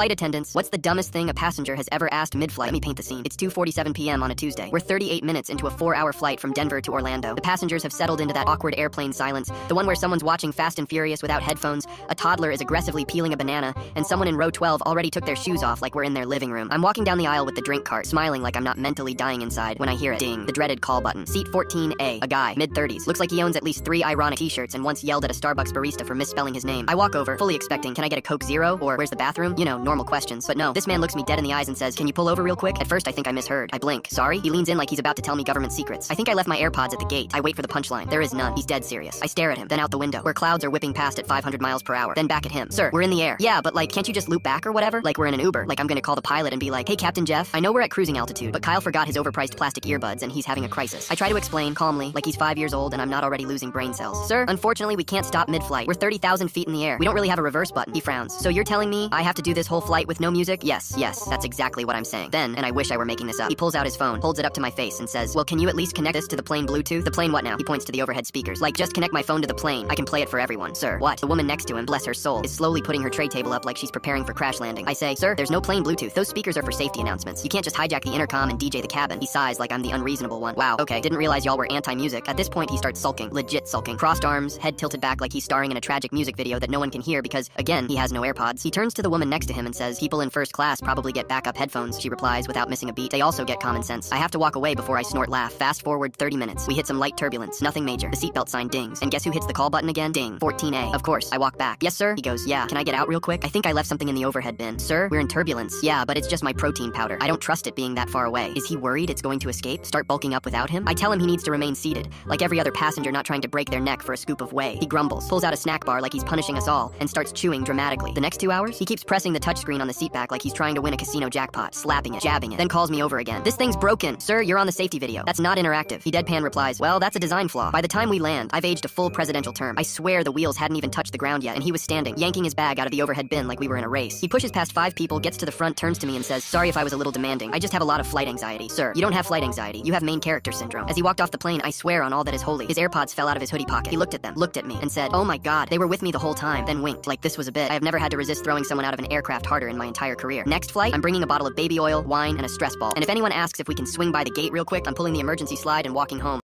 Flight attendants, what's the dumbest thing a passenger has ever asked mid-flight? Let me paint the scene. It's 2:47 p.m. on a Tuesday. We're 38 minutes into a 4-hour flight from Denver to Orlando. The passengers have settled into that awkward airplane silence, the one where someone's watching Fast and Furious without headphones, a toddler is aggressively peeling a banana, and someone in row 12 already took their shoes off like we're in their living room. I'm walking down the aisle with the drink cart, smiling like I'm not mentally dying inside when I hear it. Ding. The dreaded call button. Seat 14A. A guy, mid-30s. Looks like he owns at least 3 ironic t-shirts and once yelled at a Starbucks barista for misspelling his name. I walk over, fully expecting, can I get a Coke Zero? Or where's the bathroom? You know, normal questions. But no, this man looks me dead in the eyes and says, can you pull over real quick? At first I think I misheard. I blink. Sorry? He leans in like he's about to tell me government secrets. I think I left my AirPods at the gate. I wait for the punchline. There is none. He's dead serious. I stare at him, then out the window, where clouds are whipping past at 500 miles per hour. Then back at him. Sir, we're in the air. Yeah, but like, can't you just loop back or whatever? Like we're in an Uber. Like I'm gonna call the pilot and be like, hey Captain Jeff, I know we're at cruising altitude, but Kyle forgot his overpriced plastic earbuds and he's having a crisis. I try to explain calmly, like he's 5 years old and I'm not already losing brain cells. Sir, unfortunately we can't stop mid-flight. We're 30,000 feet in the air. We don't really have a reverse button. He frowns. So you're telling me I have to do this whole flight with no music? Yes, that's exactly what I'm saying. Then, and I wish I were making this up, he pulls out his phone, holds it up to my face and says, well, can you at least connect this to the plane Bluetooth? The plane what now? He points to the overhead speakers. Like, just connect my phone to the plane. I can play it for everyone. Sir, what? The woman next to him, bless her soul, is slowly putting her tray table up like she's preparing for crash landing. I say, sir, there's no plane Bluetooth. Those speakers are for safety announcements. You can't just hijack the intercom and DJ the cabin. He sighs like I'm the unreasonable one. Wow, okay, didn't realize y'all were anti-music. At this point, he starts sulking. Legit sulking. Crossed arms, head tilted back like he's starring in a tragic music video that no one can hear because, again, he has no AirPods. He turns to the woman next to him and says, people in first class probably get backup headphones. She replies without missing a beat. They also get common sense. I have to walk away before I snort laugh. Fast forward 30 minutes. We hit some light turbulence. Nothing major. The seatbelt sign dings. And guess who hits the call button again? Ding. 14A. Of course. I walk back. Yes, sir? He goes, yeah. Can I get out real quick? I think I left something in the overhead bin. Sir, we're in turbulence. Yeah, but it's just my protein powder. I don't trust it being that far away. Is he worried it's going to escape? Start bulking up without him? I tell him he needs to remain seated, like every other passenger not trying to break their neck for a scoop of whey. He grumbles, pulls out a snack bar like he's punishing us all, and starts chewing dramatically. The next 2 hours, he keeps pressing the touchscreen on the seat back like he's trying to win a casino jackpot, slapping it, jabbing it, then calls me over again. This thing's broken. Sir, you're on the safety video. That's not interactive. He deadpan replies, well, that's a design flaw. By the time we land, I've aged a full presidential term. I swear the wheels hadn't even touched the ground yet, and he was standing, yanking his bag out of the overhead bin like we were in a race. He pushes past 5 people, gets to the front, turns to me and says, sorry if I was a little demanding. I just have a lot of flight anxiety. Sir, you don't have flight anxiety. You have main character syndrome. As he walked off the plane, I swear on all that is holy, his AirPods fell out of his hoodie pocket. He looked at them, looked at me, and said, oh my god, they were with me the whole time, then winked, like this was a bit. I have never had to resist throwing someone out of an aircraft harder in my entire career. Next flight, I'm bringing a bottle of baby oil, wine, and a stress ball. And if anyone asks if we can swing by the gate real quick, I'm pulling the emergency slide and walking home.